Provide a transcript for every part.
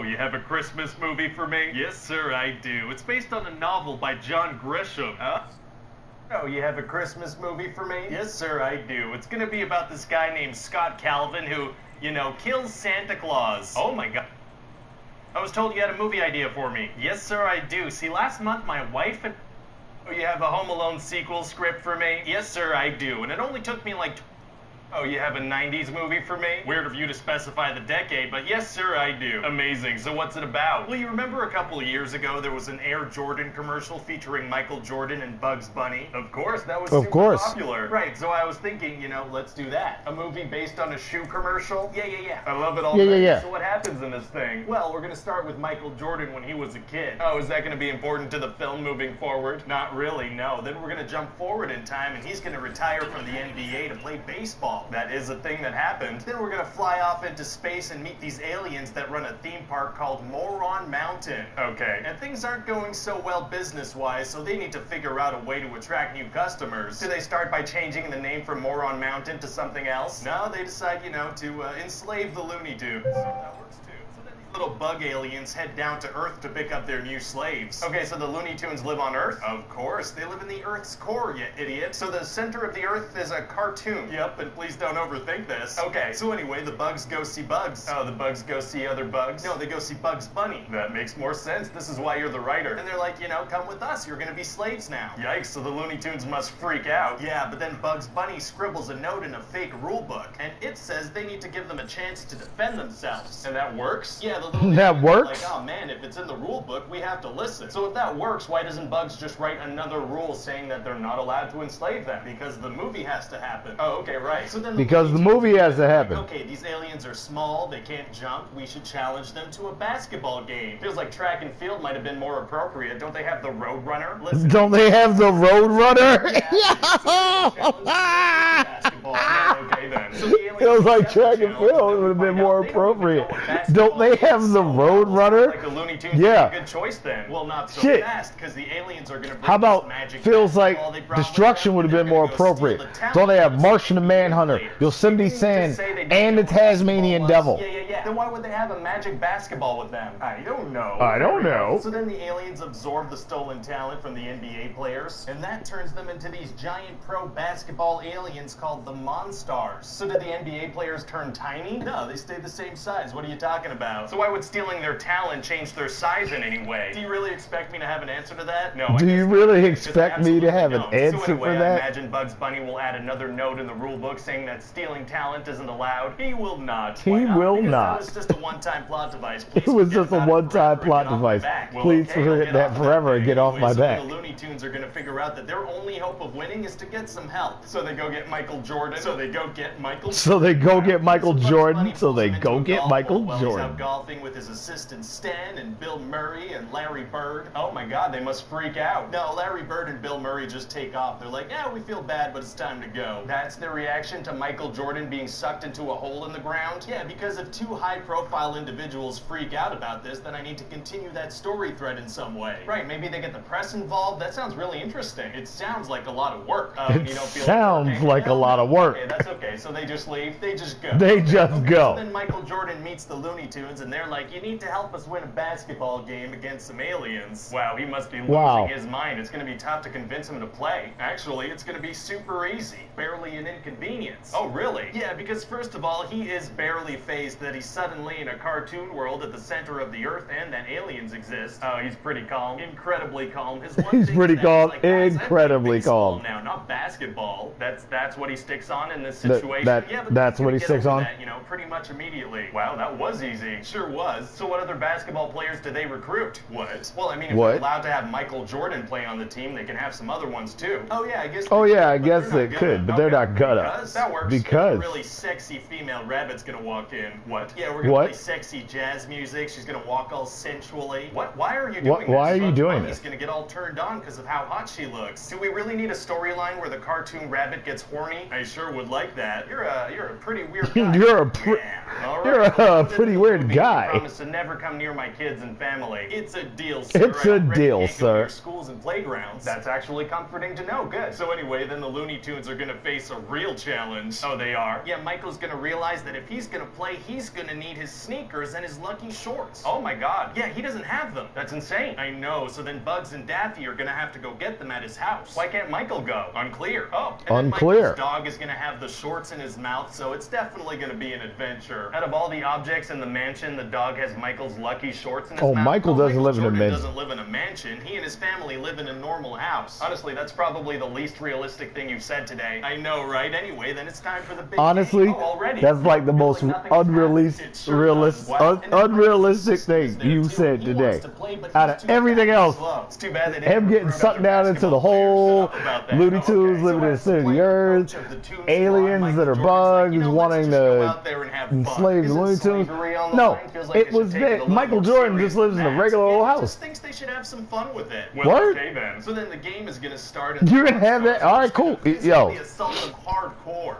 you have a Christmas movie for me? Yes, sir, I do. It's based on a novel by John Grisham. Oh, you have a Christmas movie for me? Yes, sir, I do. It's gonna be about this guy named Scott Calvin who, you know, kills Santa Claus. Oh my god. I was told you had a movie idea for me. Yes, sir, I do. See, last month my wife and... Oh, you have a Home Alone sequel script for me? Yes, sir, I do. And it only took me like... Oh, you have a 90s movie for me? Weird of you to specify the decade, but yes, sir, I do. Amazing. So what's it about? Well, you remember a couple of years ago there was an Air Jordan commercial featuring Michael Jordan and Bugs Bunny? Of course, that was super popular. Right, so I was thinking, you know, let's do that. A movie based on a shoe commercial? Yeah. I love it already. Yeah. So what happens in this thing? Well, we're gonna start with Michael Jordan when he was a kid. Oh, is that gonna be important to the film moving forward? Not really, no. Then we're gonna jump forward in time and he's gonna retire from the NBA to play baseball. That is a thing that happened. Then we're gonna fly off into space and meet these aliens that run a theme park called Moron Mountain. Okay. And things aren't going so well business-wise, so they need to figure out a way to attract new customers. Do they start by changing the name from Moron Mountain to something else? No, they decide, you know, to enslave the Looney Tunes. So that works too. So then these little bug aliens head down to Earth to pick up their new slaves. Okay, so the Looney Tunes live on Earth? Of course, they live in the Earth's core, you idiot. So the center of the Earth is a cartoon. Yep, and please don't overthink this. Okay, so anyway, the bugs go see bugs. Oh, the bugs go see other bugs? No, they go see Bugs Bunny. That makes more sense. This is why you're the writer. And they're like, you know, come with us. You're gonna be slaves now. Yikes, so the Looney Tunes must freak out. Yeah, but then Bugs Bunny scribbles a note in a fake rule book, and it says they need to give them a chance to defend themselves. And that works? Yeah, the little that works? Like, oh man, if it's in the rule book, we have to listen. So if that works, why doesn't Bugs just write another rule saying that they're not allowed to enslave them? Because the movie has to happen. Oh, okay, right. So then because the movie has to happen. Okay, these aliens are small, they can't jump, we should challenge them to a basketball game. Feels like track and field might have been more appropriate. Don't they have the Roadrunner? Listen. Don't they have the Roadrunner? Okay then. So the feels like track and field would have been more appropriate. Don't they have the Roadrunner? Like the Looney Tunes would be a good choice then. Well, not so fast, because the aliens are going to bring How about feels like Destruction would have been more appropriate? Don't they have Martian the Manhunter, Yosemite Sam, and the Tasmanian Devil? Yeah. Then why would they have a magic basketball with them? I don't know. I don't know. So then the aliens absorb the stolen talent from the NBA players, and that turns them into these giant pro basketball aliens called the Monstars. So did the NBA players turn tiny? No, they stay the same size. What are you talking about? So why would stealing their talent change their size in any way? Do you really expect me to have an answer to that? No. Do you really expect me to have an answer so anyway, for that? I imagine Bugs Bunny will add another note in the rule book saying that stealing talent isn't allowed. He will not. He will not. It was just a one-time plot device. It was just a one-time plot device. Please forget that forever and get off my back. The Looney Tunes are going to figure out that their only hope of winning is to get some help. So they go get Michael Jordan. So they go get Michael Jordan. Jordan. Out golfing with his assistant Stan and Bill Murray and Larry Bird. Oh my god, they must freak out. No, Larry Bird and Bill Murray just take off. They're like, yeah, we feel bad, but it's time to go. That's their reaction to Michael Jordan being sucked into a hole in the ground? Yeah, because if two high-profile individuals freak out about this, then I need to continue that story thread in some way. Right, maybe they get the press involved. That sounds really interesting. It sounds like a lot of work. Sounds like a lot of work. Okay, that's okay. So they just leave. They just go. go. So then Michael Jordan meets the Looney Tunes, and they're like, you need to help us win a basketball game against some aliens. Wow, he must be losing his mind. It's going to be tough to convince him to play. Actually, it's going to be super easy. Barely an inconvenience. Oh, really? Yeah, because first of all, he is barely fazed that he's suddenly in a cartoon world at the center of the Earth and that aliens exist. Oh, he's pretty calm. Incredibly calm. He's pretty calm. Incredibly calm. Now, not basketball. That's what he sticks on in this situation. That's what he sticks on? That, you know, pretty much immediately. Wow, that was easy. Sure was. So what other basketball players do they recruit? What? Well, I mean, if they're allowed to have Michael Jordan play on the team, they can have some other ones too. Oh yeah, I guess. I guess they could, but they're not gonna. Because that works. Because a really sexy female rabbit's gonna walk in. What? Yeah, we're gonna play sexy jazz music. She's gonna walk all sensually. What? Why are you doing this? Why are you doing this? She's gonna get all turned on because of how hot she she looks. Do we really need a storyline where the cartoon rabbit gets horny? I sure would like that. You're a pretty weird guy. You're a pretty weird guy. I promise to never come near my kids and family. It's a deal, sir. It's a deal, sir. Your schools and playgrounds. That's actually comforting to know. Good. So anyway, then the Looney Tunes are gonna face a real challenge. Oh, they are? Yeah, Michael's gonna realize that if he's gonna play, he's gonna need his sneakers and his lucky shorts. Oh my God. Yeah, he doesn't have them. That's insane. I know. So then Bugs and Daffy are gonna have to go get them at his house. Why can't Michael go? Unclear. Oh. And unclear. Michael's dog is gonna have the shorts in his mouth, so it's definitely gonna be an adventure. Out of all the objects in the mansion, the dog has Michael's lucky shorts in his mouth. Michael doesn't live in a mansion. Doesn't live in a mansion. He and his family live in a normal house. Honestly, that's probably the least realistic thing you've said today. I know, right? Anyway, then it's time for the big honestly, that's like the most unrealistic thing you said today. Out of everything else, him getting sucked down into the whole Looney Tunes living in the center of the earth, aliens that are bugs wanting to enslave the Looney Tunes. No, it was that Michael Jordan just lives in a regular old house. Just thinks they should have some fun with it. What? Okay then. So then the game is gonna start. You're gonna have that? All right, cool. Yo.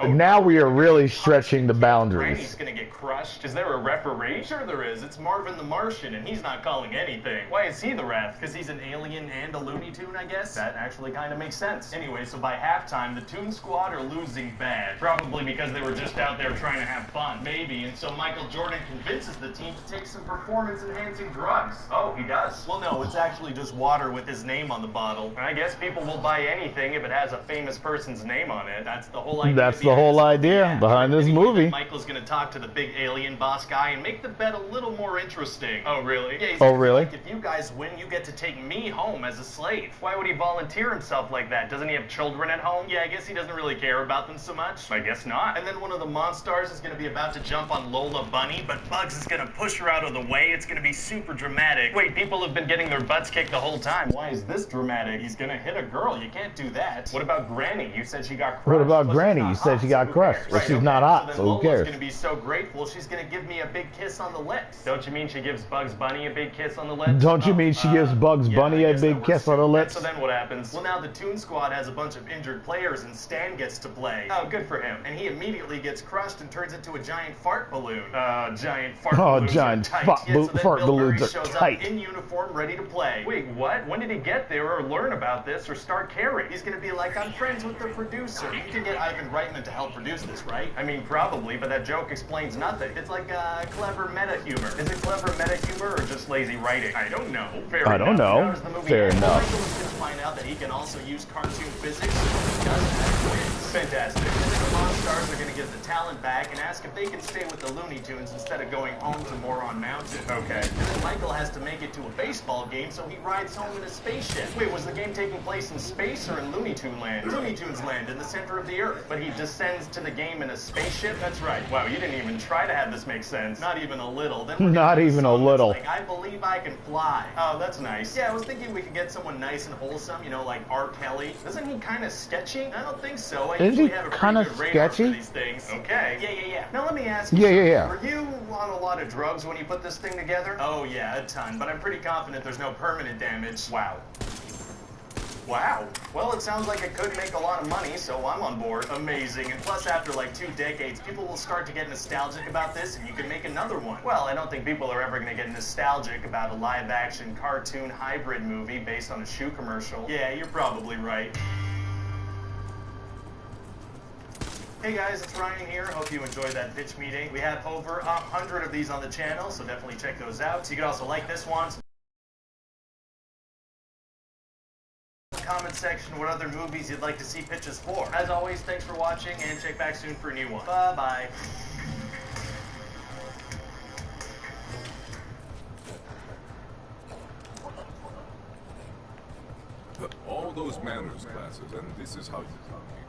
Now we are really stretching the boundaries. Granny's gonna get crushed. Is there a referee? Sure there is. It's Marvin the Martian, and he's not calling anything. Why is he the ref? Because he's an alien and a Looney Tune, I guess? That actually kind of makes sense. Anyway, so by halftime, the Toon Squad are losing bad. Probably because they were just out there trying to have fun. Maybe. And so Michael Jordan convinces the team to take some performance-enhancing drugs. Oh, he does? Well, no, it's actually just water with his name on the bottle. I guess people will buy anything if it has a famous person's name on it. That's the whole idea. That's the whole idea behind this movie. Michael's gonna talk to the big alien boss guy and make the bet a little more interesting. Oh, really? Yeah, oh, really? Like, if you guys win, you get to take me home as a slave. Why would he volunteer himself like that? Doesn't he have children at home? Yeah, I guess he doesn't really care about them so much. I guess not. And then one of the Monstars is gonna be about to jump on Lola Bunny, but Bugs is gonna push her out of the way. It's gonna be super dramatic. Wait, people have been getting their butts kicked the whole time. Why is this dramatic? He's gonna hit a girl. You can't do that. What about Granny? You said she got crushed. What about Granny? You said she got crushed. Well, she's not hot, so who cares? Lola's gonna be so grateful, she's gonna give me a big kiss on the lips. Don't you mean she gives Bugs Bunny a big kiss on the lips? Don't you mean she gives Bugs Bunny a big kiss on the lips? So then what happens? Well, now the Toon Squad has a bunch of injured players and Stan gets to play. Oh, good for him. And he immediately gets crushed and turns into a giant fart balloon. Giant fart balloons giant are tight. fart balloons are shows tight. Up in uniform, ready to play. Wait, what? When did he get there or learn about this or start caring? He's gonna be like, I'm friends with the producer. You can get Ivan Reitman to help produce this, right? I mean, probably, but that joke explains nothing. It's like clever meta humor. Is it clever meta humor or just lazy writing? I don't know. Fair enough. I don't know. Fair enough. Michael is going to find out that he can also use cartoon physics. He does that. Wins. Fantastic. And then the Monstars are going to get the talent back and ask if they can stay with the Looney Tunes instead of going home to Moron Mountain. Okay. And then Michael has to make it to a baseball game, so he rides home in a spaceship. Wait, was the game taking place in space or in Looney Tune land? Looney Tunes land in the center of the earth. But he descends to the game in a spaceship? That's right. Wow, you didn't even try to have this make sense. Not even a little. Then not even a little. Like, I believe I can fly. Oh, that's nice. Yeah, I was thinking we could get someone nice and wholesome, you know, like R. Kelly. Isn't he kind of sketchy? I don't think so. I Isn't he kind of sketchy? These things. Okay. Yeah. Now let me ask you. Yeah. Were you on a lot of drugs when you put this thing together? Oh yeah, a ton. But I'm pretty confident there's no permanent damage. Wow. Well, it sounds like it could make a lot of money, so I'm on board. Amazing. And plus, after like 2 decades, people will start to get nostalgic about this, and you can make another one. Well, I don't think people are ever going to get nostalgic about a live-action cartoon hybrid movie based on a shoe commercial. Yeah, you're probably right. Hey guys, it's Ryan here. Hope you enjoyed that pitch meeting. We have over 100 of these on the channel, so definitely check those out. So you can also like this one. Comment section what other movies you'd like to see pitches for. As always, thanks for watching and check back soon for a new one. Bye-bye. All those manners classes, and this is how you come here.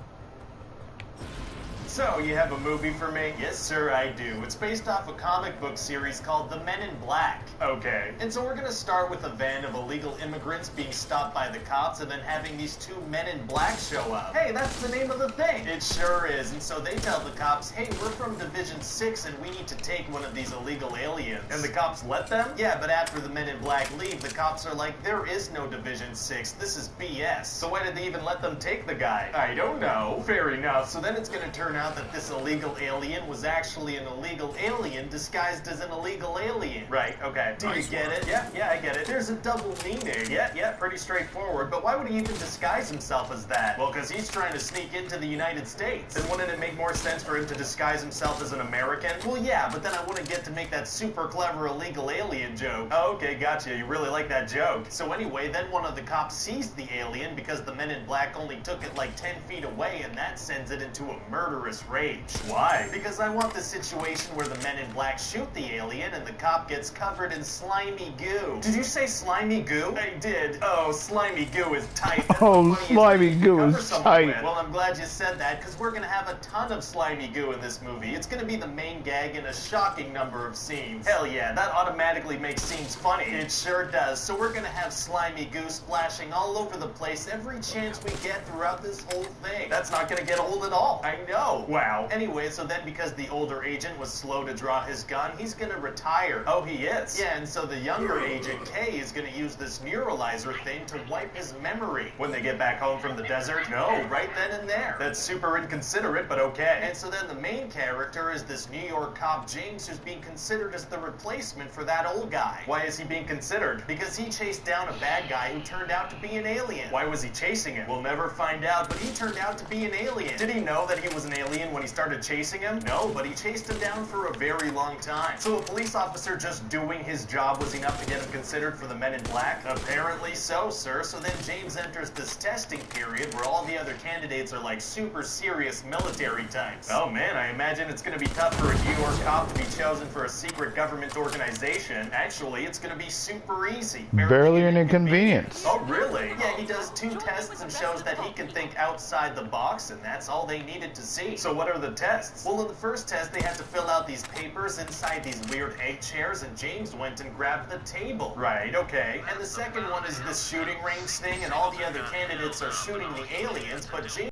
So, you have a movie for me? Yes, sir, I do. It's based off a comic book series called The Men in Black. Okay. And so we're gonna start with a van of illegal immigrants being stopped by the cops and then having these two men in black show up. Hey, that's the name of the thing. It sure is. And so they tell the cops, hey, we're from Division 6 and we need to take one of these illegal aliens. And the cops let them? Yeah, but after the Men in Black leave, the cops are like, there is no Division 6. This is BS. So why did they even let them take the guy? I don't know. Fair enough. So then it's gonna turn out that this illegal alien was actually an illegal alien disguised as an illegal alien. Right, okay. Do you get it? Yeah, I get it. There's a double meaning. Yeah, pretty straightforward. But why would he even disguise himself as that? Well, because he's trying to sneak into the United States. Then wouldn't it make more sense for him to disguise himself as an American? Well, yeah, but then I wouldn't get to make that super clever illegal alien joke. Oh, okay, gotcha. You really like that joke. So anyway, then one of the cops sees the alien because the Men in Black only took it like 10 feet away, and that sends it into a murderous rage. Why? Because I want the situation where the Men in Black shoot the alien and the cop gets covered in slimy goo. Did you say slimy goo? I did. Oh, slimy goo is tight. Oh, slimy goo is tight. Well, I'm glad you said that, because we're gonna have a ton of slimy goo in this movie. It's gonna be the main gag in a shocking number of scenes. Hell yeah, that automatically makes scenes funny. It sure does. So we're gonna have slimy goo splashing all over the place every chance we get throughout this whole thing. That's not gonna get old at all. I know. Wow. Anyway, so then because the older agent was slow to draw his gun, he's gonna retire. Oh, he is? Yeah, and so the younger agent, Kay, is gonna use this neuralizer thing to wipe his memory when they get back home from the desert. No, right then and there. That's super inconsiderate, but okay. And so then the main character is this New York cop, James, who's being considered as the replacement for that old guy. Why is he being considered? Because he chased down a bad guy who turned out to be an alien. Why was he chasing him? We'll never find out, but he turned out to be an alien. Did he know that he was an alien when he started chasing him? No, but he chased him down for a very long time. So a police officer just doing his job was enough to get him considered for the Men in Black? Apparently so, sir. So then James enters this testing period where all the other candidates are like super serious military types. Oh man, I imagine it's gonna be tough for a New York cop to be chosen for a secret government organization. Actually, it's gonna be super easy. Barely an inconvenience. Oh really? Yeah, he does 2 tests and shows that he can think outside the box, and that's all they needed to see. So what are the tests? Well, in the first test, they had to fill out these papers inside these weird egg chairs, and James went and grabbed the table. Right, okay. And the second one is this shooting range thing, and all the other candidates are shooting the aliens, but James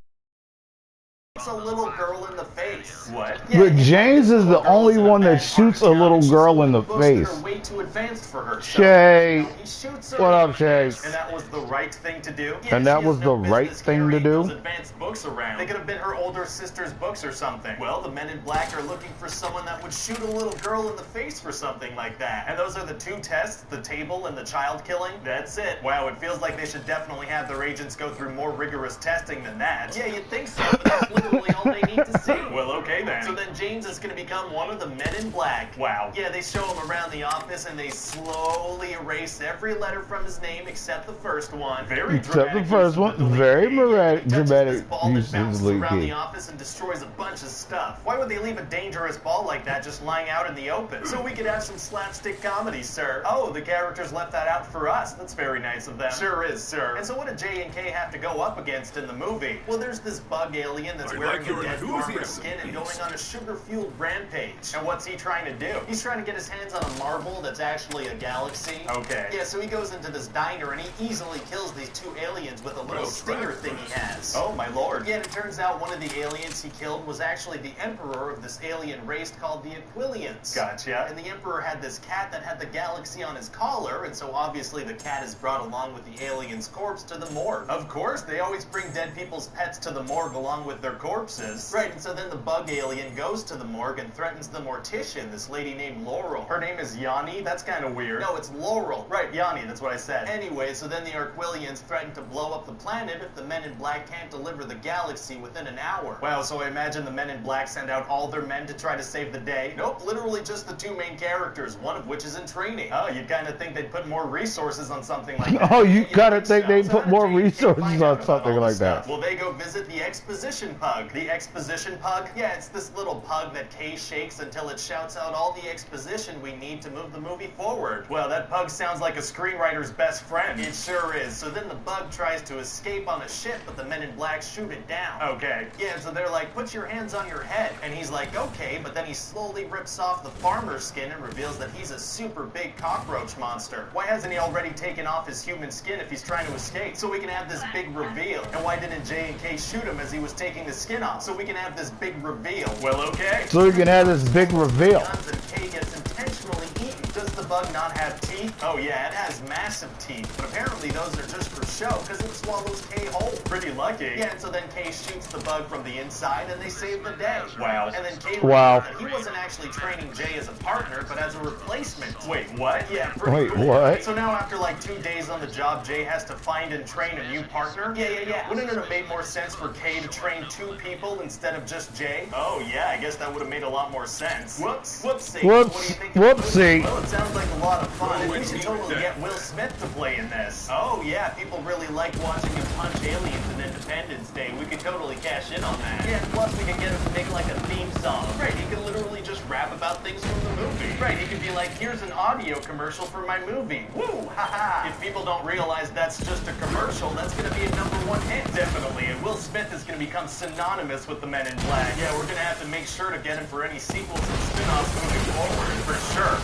a little girl in the face. What? Yeah, but James is the only one that shoots a little girl in the face. Way too advanced for her. Shay. He shoots her. What up, Shay? And that was the right thing to do. Yeah, and that was the right thing to do. Advanced books around. They could have been her older sister's books or something. Well, the Men in Black are looking for someone that would shoot a little girl in the face for something like that. And those are the 2 tests: the table and the child killing. That's it. Wow, it feels like they should definitely have their agents go through more rigorous testing than that. Yeah, you'd think so, but that's literally all they need to see. Well, okay then. So then James is going to become one of the Men in Black. Wow. Yeah, they show him around the office and they slowly erase every letter from his name except the first one. Very except dramatic. The first one. Very dramatic. This ball that bounces around the office and destroys a bunch of stuff. Why would they leave a dangerous ball like that just lying out in the open? So we could have some slapstick comedy, sir. Oh, the characters left that out for us. That's very nice of them. Sure is, sir. And so what did J and K have to go up against in the movie? Well, there's this bug alien that's wearing a dead farmer's skin and going on a sugar-fueled rampage. And what's he trying to do? He's trying to get his hands on a marble that's actually a galaxy. Okay. Yeah, so he goes into this diner and he easily kills these 2 aliens with a little stinger thing he has. Oh, my lord. Yeah, and it turns out one of the aliens he killed was actually the emperor of this alien race called the Aquilians. Gotcha. And the emperor had this cat that had the galaxy on his collar, and so obviously the cat is brought along with the alien's corpse to the morgue. Of course, they always bring dead people's pets to the morgue along with their corpses. Right, and so then the bug alien goes to the morgue and threatens the mortician, this lady named Laurel. Her name is Yanni? That's kind of weird. No, it's Laurel. Right, Yanni, that's what I said. Anyway, so then the Aquilians threaten to blow up the planet if the Men in Black can't deliver the galaxy within an hour. Wow, so I imagine the Men in Black send out all their men to try to save the day? Nope, literally just the 2 main characters, one of which is in training. Oh, you'd kind of think they'd put more resources on something like that. Oh, you gotta think they'd put more resources on something like that. Well, they go visit the exposition pug. pug. The exposition pug? Yeah, it's this little pug that Kay shakes until it shouts out all the exposition we need to move the movie forward. Well, that pug sounds like a screenwriter's best friend. It sure is. So then the bug tries to escape on a ship, but the men in black shoot it down. Okay. Yeah, so they're like, put your hands on your head. And he's like, okay, but then he slowly rips off the farmer's skin and reveals that he's a super big cockroach monster. Why hasn't he already taken off his human skin if he's trying to escape? So we can have this big reveal. And why didn't J and K shoot him as he was taking the skin off? So we can have this big reveal. Well, okay. So we can have this big reveal. Guns and K gets intentionally eaten. Does the bug not have teeth? Oh yeah, it has massive teeth. But apparently those are just for show, because it swallows K whole. Pretty lucky. Yeah, and so then K shoots the bug from the inside and they save the day. Wow. And then K reveals that he wasn't actually training Jay as a partner, but as a replacement. Wait, what? Yeah, pretty cool. What? So now after like 2 days on the job, Jay has to find and train a new partner? Yeah. Wouldn't it have made more sense for K to train 2 people instead of just Jay? Oh yeah, I guess that would have made a lot more sense. Whoopsie. What do you think? Whoopsie. Well, it sounds like a lot of fun, and we should totally get Will Smith to play in this. Oh yeah, people really like watching him punch aliens in Independence Day. We could totally cash in on that. Yeah, plus we can get him to make like a theme song. Right, he can literally just rap about things from the movie. Right, he could be like, here's an audio commercial for my movie. Woo, haha. If people don't realize that's just a commercial, that's gonna be a #1 hit. Definitely, and Will Smith is gonna become synonymous with the Men in Black. Yeah, we're gonna have to make sure to get him for any sequels and spin-offs moving forward, for sure.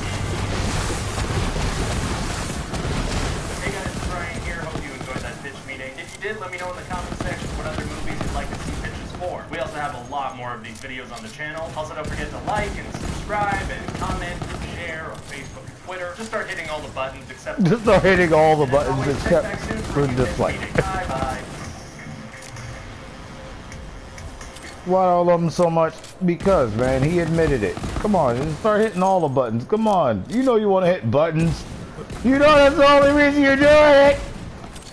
Hey guys, it's Ryan here. Hope you enjoyed that pitch meeting. If you did, let me know in the comment section what other movies you'd like to see pitches for. We also have a lot more of these videos on the channel. Also, don't forget to like and subscribe and comment and share on Facebook and Twitter. Just start hitting all the buttons except... Just start hitting all the buttons except for dislike. Bye-bye. Why I love him so much? Because, man, he admitted it. Come on, just start hitting all the buttons. Come on. You know you want to hit buttons. You know that's the only reason you're doing it.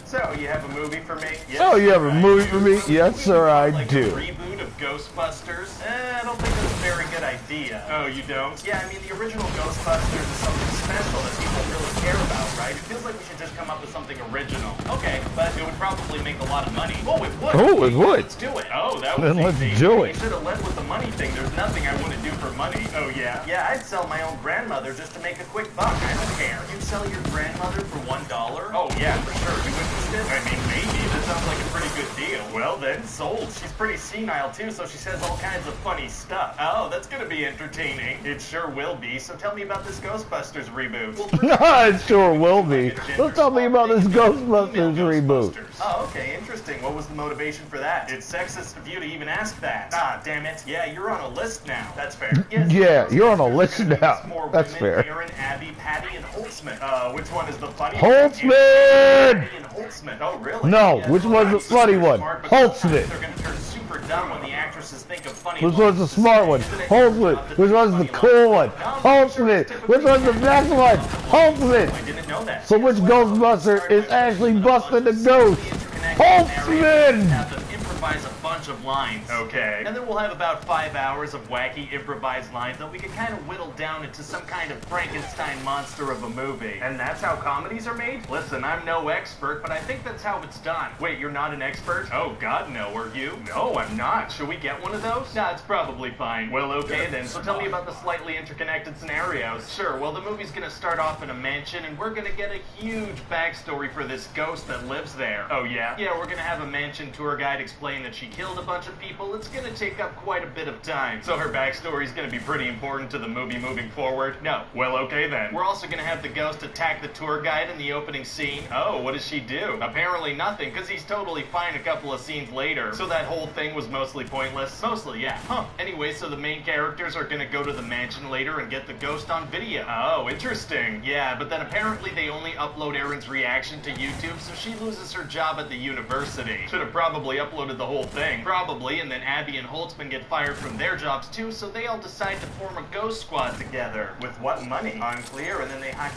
So, you have a movie for me? Yes, oh, you have a movie for me? Yes, sir, I do. A reboot of Ghostbusters? I don't think that's a very good idea. Oh, you don't? Yeah, I mean, the original Ghostbusters is something special that people really care about, right? It feels like we should just come up with something original. Okay, but it would probably make a lot of money. Oh, it would. Oh, it would. Let's do it. Oh, that would Then let's do it. You should have led with the money thing. There's nothing I wouldn't do for money. Oh, yeah? Yeah, I'd sell my own grandmother just to make a quick buck. I don't care. You'd sell your grandmother for $1? Oh, yeah, for sure. You interested? I mean, maybe. That sounds like a pretty good deal. Well, then, sold. She's pretty senile, too, so she says all kinds of funny stuff. Oh, that's gonna be entertaining. It sure will be. So tell me about this Ghostbusters reboot. Well, it sure will be. Let's tell me about this Ghostbusters reboot. Oh, okay, interesting. What was the motivation for that? It's sexist of you to even ask that. Ah, damn it. Yeah, you're on a list now. That's fair. Yes, yeah, you're on a list now. That's fair. Aaron, Abby, Patty, and Holtzman. Which one is the funny Holtzman! Patty and Holtzman. Oh, really? No, which one's the funny one? Holtzman. They're gonna turn super dumb when the actresses think of funny Which one's the smart one? Holtzman. Which one's the cool one? Holtzman. Which one's the best one? Holtzman. I didn't know that. So which Ghostbuster is actually busting the ghost? Holtzman! Improvise a bunch of lines. Okay. And then we'll have about 5 hours of wacky improvised lines that we can kind of whittle down into some kind of Frankenstein monster of a movie. And that's how comedies are made? Listen, I'm no expert, but I think that's how it's done. Wait, you're not an expert? Oh, God, no. Are you? No, I'm not. Should we get one of those? Nah, it's probably fine. Well, okay then. So tell me about the slightly interconnected scenarios. Sure, well, the movie's gonna start off in a mansion, and we're gonna get a huge backstory for this ghost that lives there. Oh, yeah? Yeah, we're gonna have a mansion tour guide explain that she killed a bunch of people. It's gonna take up quite a bit of time. So her backstory is gonna be pretty important to the movie moving forward? No. Well, okay then. We're also gonna have the ghost attack the tour guide in the opening scene. Oh, what does she do? Apparently nothing, because he's totally fine a couple of scenes later. So that whole thing was mostly pointless? Mostly, yeah. Huh. Anyway, so the main characters are gonna go to the mansion later and get the ghost on video. Oh, interesting. Yeah, but then apparently they only upload Erin's reaction to YouTube, so she loses her job at the university. Should have probably uploaded the whole thing. Probably, and then Abby and Holtzman get fired from their jobs too, so they all decide to form a ghost squad together. With what money? Unclear, and then they hire...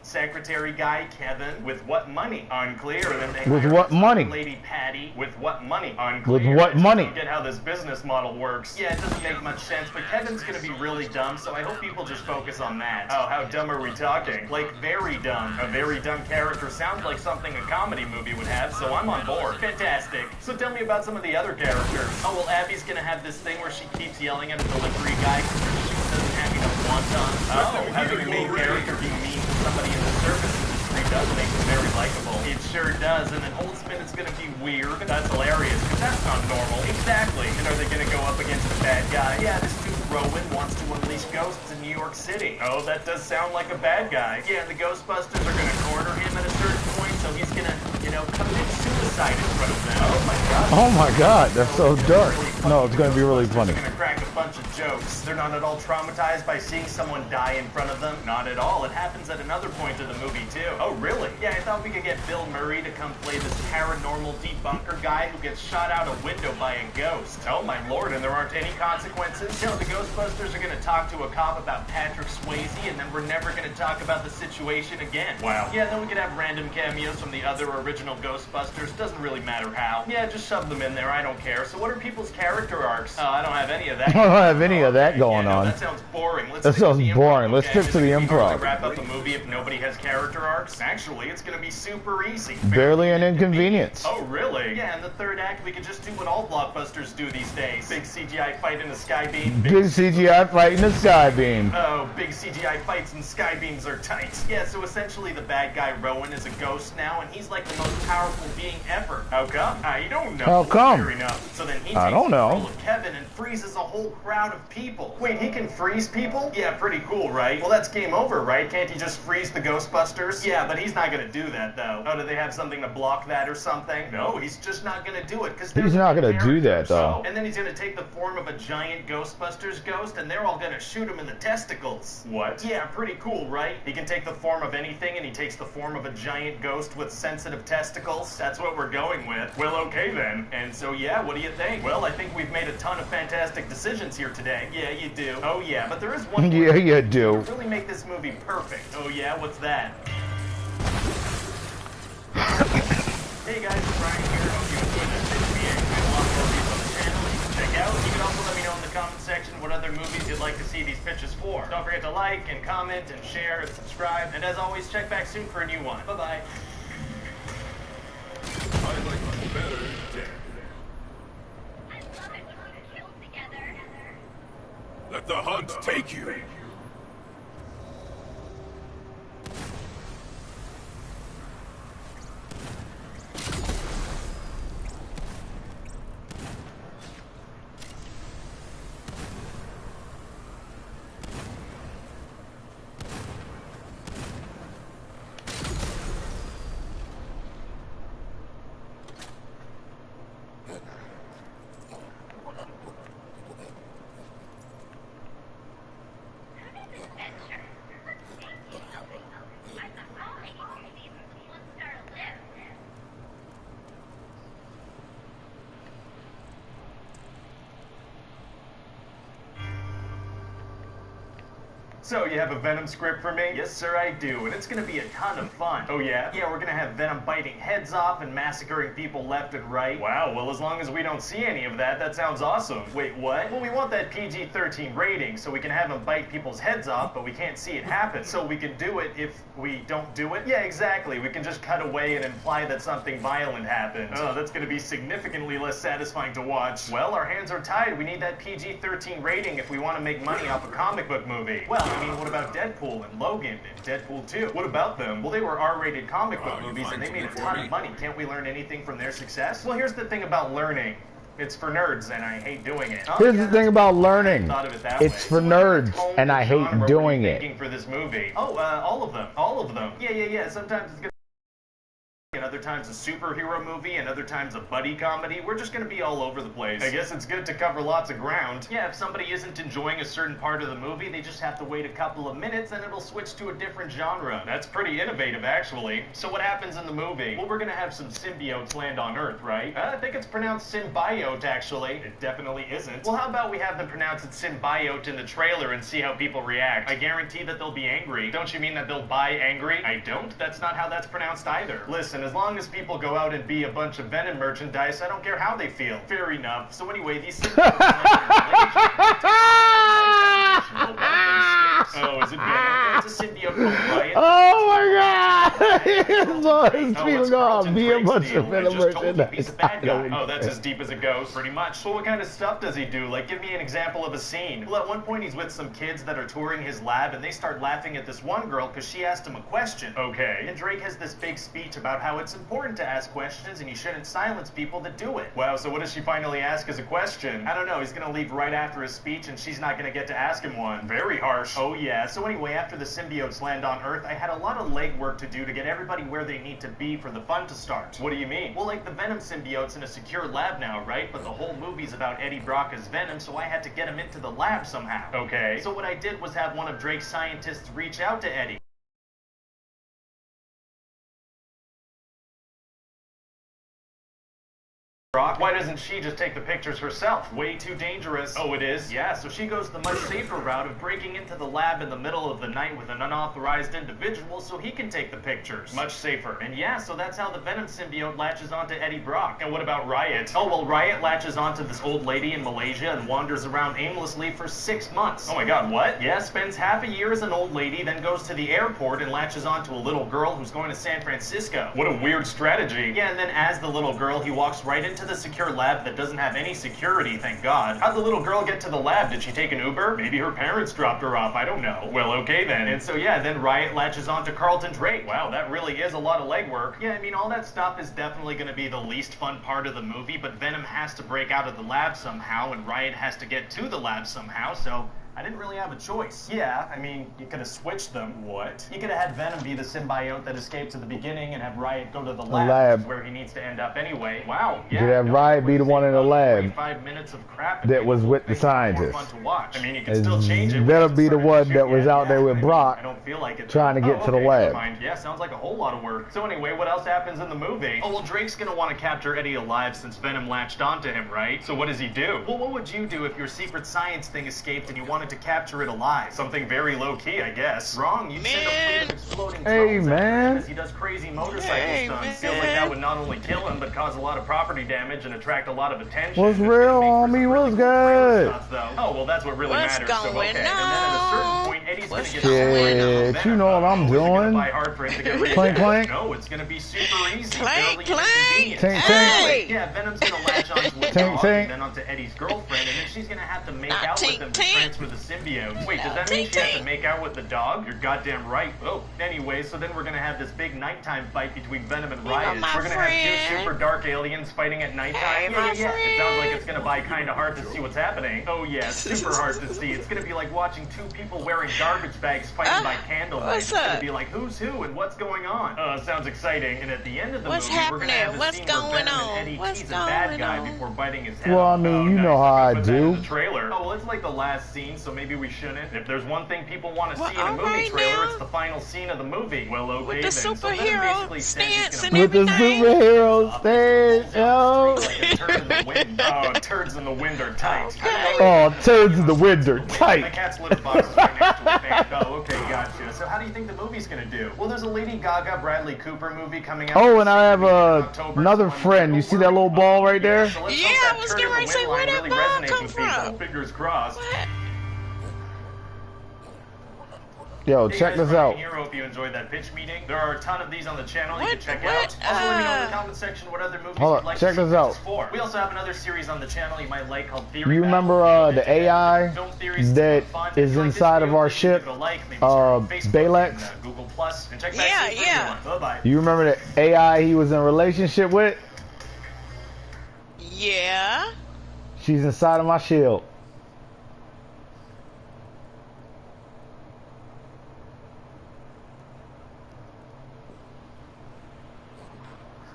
Secretary secretary guy, Kevin. With what money? Unclear. And then they With what money? Lady Patty. With what money? Unclear. With what money? I don't get how this business model works. Yeah, it doesn't make much sense, but Kevin's gonna be really dumb, so I hope people just focus on that. Oh, how dumb are we talking? Like, very dumb. A very dumb character sounds like something a comedy movie would have, so I'm on board. Fantastic. So tell me about some of the other characters. Oh, well, Abby's gonna have this thing where she keeps yelling at a delivery guy because her shoe doesn't have enough wonton. Oh, having a main character be mean to somebody in the service industry does make it very likable. It sure does, and then Holtzman is gonna be weird. That's hilarious, because that's not normal. Exactly. And are they gonna go up against the bad guy? Yeah, this dude Rowan wants to unleash ghosts in New York City. Oh, that does sound like a bad guy. Yeah, the Ghostbusters are gonna corner him at a certain point, so he's gonna, commit suicide in front of them. Oh my god. Oh my god, that's so dark. No, it's gonna be really funny. They're gonna crack a bunch of jokes. They're not at all traumatized by seeing someone die in front of them. Not at all. It happens at another point of the movie too. Oh really? Yeah, I thought we could get Bill Murray to come play this paranormal debunker guy who gets shot out a window by a ghost. Oh my lord, and there aren't any consequences? No, the Ghostbusters are gonna talk to a cop about Patrick Swayze, and then we're never gonna talk about the situation again. Wow. Yeah, then we could have random cameos from the other original Ghostbusters. Doesn't really matter how. Yeah, just shove them in there. I don't care. So what are people's character arcs? Oh, I don't have any of that. I don't have any of that going on. That sounds boring. That sounds boring. Let's stick to the improv. Wrap up a movie if nobody has character arcs? Actually, it's gonna be super easy. Barely an inconvenience. Oh, really? Yeah, in the third act, we could just do what all blockbusters do these days. Big CGI fight in a sky beam. Big CGI fight in a sky beam. Oh, big CGI fights and sky beams are tight. Yeah, so essentially the bad guy Rowan is a ghost now, and he's like the most powerful being ever. How come? I don't know. How come? Fair enough. So then he I takes don't know. control of Kevin and freezes a whole crowd of people. Wait, he can freeze people? Yeah, pretty cool, right? Well, that's game over, right? Can't he just freeze the Ghostbusters? Yeah, but he's not gonna do that, though. Oh, do they have something to block that or something? No, he's just not gonna do it, because he's not gonna do that, though. And then he's gonna take the form of a giant Ghostbusters ghost, and they're all gonna shoot him in the testicles. What? Yeah, pretty cool, right? He can take the form of anything, and he takes the form of a giant ghost with sensitive testicles. That's what we're going with. Well, okay then. And so, yeah, what do you think? Well, I think we've made a ton of fantastic decisions here today. Yeah, you do. Oh, yeah, but there is one more yeah, you do. to really make this movie perfect. Oh, yeah? What's that? Hey guys, it's Brian here. Hope you enjoyed this video. We have a lot more videos on the channel you can check out. You can also let me know in the comment section what other movies you'd like to see these pitches for. Don't forget to like and comment and share and subscribe. And as always, check back soon for a new one. Bye-bye. I like my better dead. I love it when we kill together. Let the hunt take you. So, you have a Venom script for me? Yes, sir, I do, and it's gonna be a ton of fun. Oh, yeah? Yeah, we're gonna have Venom biting heads off and massacring people left and right. Wow, well, as long as we don't see any of that, that sounds awesome. Wait, what? Well, we want that PG-13 rating, so we can have him bite people's heads off, but we can't see it happen. So we can do it if we don't do it? Yeah, exactly. We can just cut away and imply that something violent happened. Oh, that's gonna be significantly less satisfying to watch. Well, our hands are tied. We need that PG-13 rating if we want to make money off a comic book movie. Well, I mean, what about Deadpool and Logan and Deadpool 2? What about them? Well, they were R-rated comic book movies and they made a ton of money. Can't we learn anything from their success? Well, here's the thing about learning. It's for nerds, and I hate doing it. Here's the thing about learning. It's for nerds, and I hate doing it. For this movie. Oh, all of them. All of them. Yeah. Sometimes it's gonna other times a superhero movie, and other times a buddy comedy. We're just gonna be all over the place. I guess it's good to cover lots of ground. Yeah, if somebody isn't enjoying a certain part of the movie, they just have to wait a couple of minutes and it'll switch to a different genre. That's pretty innovative, actually. So what happens in the movie? Well, we're gonna have some symbiotes land on Earth, right? I think it's pronounced symbiote, actually. It definitely isn't. Well, how about we have them pronounce it symbiote in the trailer and see how people react? I guarantee that they'll be angry. Don't you mean that they'll buy angry? I don't. That's not how that's pronounced either. Listen, as long as people go out and be a bunch of Venom merchandise, I don't care how they feel. Fair enough. So anyway, these symbiotes Oh, is it Venom? It's a symbiote called Riot. Oh my God! It's people gonna be a bunch of Venom merchandise. He's a bad guy. Oh, that's as deep as it goes, pretty much. Well, what kind of stuff does he do? Like, give me an example of a scene. Well, at one point he's with some kids that are touring his lab, and they start laughing at this one girl because she asked him a question. Okay. And Drake has this big speech about how it's important to ask questions and you shouldn't silence people that do it. Wow, so what does she finally ask as a question? I don't know, he's gonna leave right after his speech and she's not gonna get to ask him one. Very harsh. Oh yeah, so anyway, after the symbiotes land on Earth, I had a lot of legwork to do to get everybody where they need to be for the fun to start. What do you mean? Well, like the Venom symbiote's in a secure lab now, right? But the whole movie's about Eddie Brock as Venom, so I had to get him into the lab somehow. Okay. So what I did was have one of Drake's scientists reach out to Eddie. Brock, why doesn't she just take the pictures herself? Way too dangerous. Oh, it is? Yeah, so she goes the much safer route of breaking into the lab in the middle of the night with an unauthorized individual so he can take the pictures. Much safer. And yeah, so that's how the Venom symbiote latches onto Eddie Brock. And what about Riot? Oh, well, Riot latches onto this old lady in Malaysia and wanders around aimlessly for 6 months. Oh my God, what? Yeah, spends half a year as an old lady, then goes to the airport and latches onto a little girl who's going to San Francisco. What a weird strategy. Yeah, and then as the little girl, he walks right into the secure lab that doesn't have any security, thank God. How'd the little girl get to the lab? Did she take an Uber? Maybe her parents dropped her off, I don't know. Well, okay then. And so yeah, then Riot latches onto Carlton Drake. Wow, that really is a lot of legwork. Yeah, I mean, all that stuff is definitely gonna be the least fun part of the movie, but Venom has to break out of the lab somehow, and Riot has to get to the lab somehow, so I didn't really have a choice. Yeah, I mean, you could have switched them. What? You could have had Venom be the symbiote that escapes at the beginning and have Riot go to the lab where he needs to end up anyway. Wow. Yeah, you could have Riot be the one in the lab 5 minutes of crap that was with the scientists. Fun to watch. I mean, you can still change it. Venom be the one that was out there with Brock I don't feel like it, trying to get to the lab. Yeah, sounds like a whole lot of work. So anyway, what else happens in the movie? Oh, well, Drake's gonna want to capture Eddie alive since Venom latched onto him, right? So what does he do? Well, what would you do if your secret science thing escaped and you wanted to capture it alive? Something very low-key, I guess. Wrong, you send a fleet of exploding drones man. as he does crazy motorcycle stunts. Feels like that would not only kill him, but cause a lot of property damage and attract a lot of attention. What's real, homie? What's good? Oh, well, that's what really matters. So, okay. And then at a certain point, Eddie's gonna get shit, you know what I'm doing. Clank, clank. No, it's gonna be super easy. Clank, clank. Tank, tank. Yeah, Venom's gonna latch onto a dog, and then onto Eddie's girlfriend, and then she's gonna have to make out with him to transfer the symbiote. Wait, does that mean she has to make out with the dog? You're goddamn right. Oh, anyway, so then we're gonna have this big nighttime fight between Venom and Riot. We're gonna have two super dark aliens fighting at nighttime. Yeah. It sounds like it's gonna be kind of hard to see what's happening. Oh yeah, super hard to see. It's gonna be like watching two people wearing garbage bags fighting by candlelight. It's gonna be like who's who and what's going on. Sounds exciting. And at the end of the movie, we're gonna have a scene where Venom and Eddie tease a bad guy before biting his head. Well, I mean, you know how I do. The trailer. Oh, well, it's like the last scene, so maybe we shouldn't. If there's one thing people want to see in a movie trailer, it's the final scene of the movie. Well, okay with the then. superhero stance and with the everything. superhero stance, yo. Turds in the wind are tight. Oh, turds in the wind are tight. The cat's litter box is right next to a fan. Oh, okay, gotcha. So how do you think the movie's gonna do? Well, there's a Lady Gaga, Bradley Cooper movie coming out. Oh, and I have another friend. You see that little ball right there? Yeah, I was getting ready to say, where that ball come from? Fingers crossed. What? Yo, check this out. Here, hope you enjoyed that pitch meeting. There are a ton of these on the channel you can check out. Also, let me know in the comment section what other movies you'd like check to see this out. for. We also have another series on the channel you might like called Theory. You remember the AI that is inside of our ship, Balex? Google Plus, and check Yeah. Bye-bye. You remember the AI he was in a relationship with? Yeah. She's inside of my shield.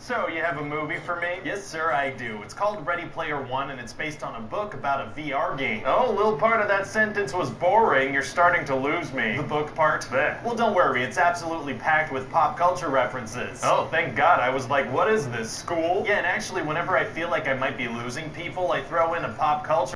So, you have a movie for me? Yes, sir, I do. It's called Ready Player One, and it's based on a book about a VR game. Oh, a little part of that sentence was boring. You're starting to lose me. The book part? Blech. Well, don't worry. It's absolutely packed with pop culture references. Oh, thank God. I was like, what is this, school? Yeah, and actually, whenever I feel like I might be losing people, I throw in a pop culture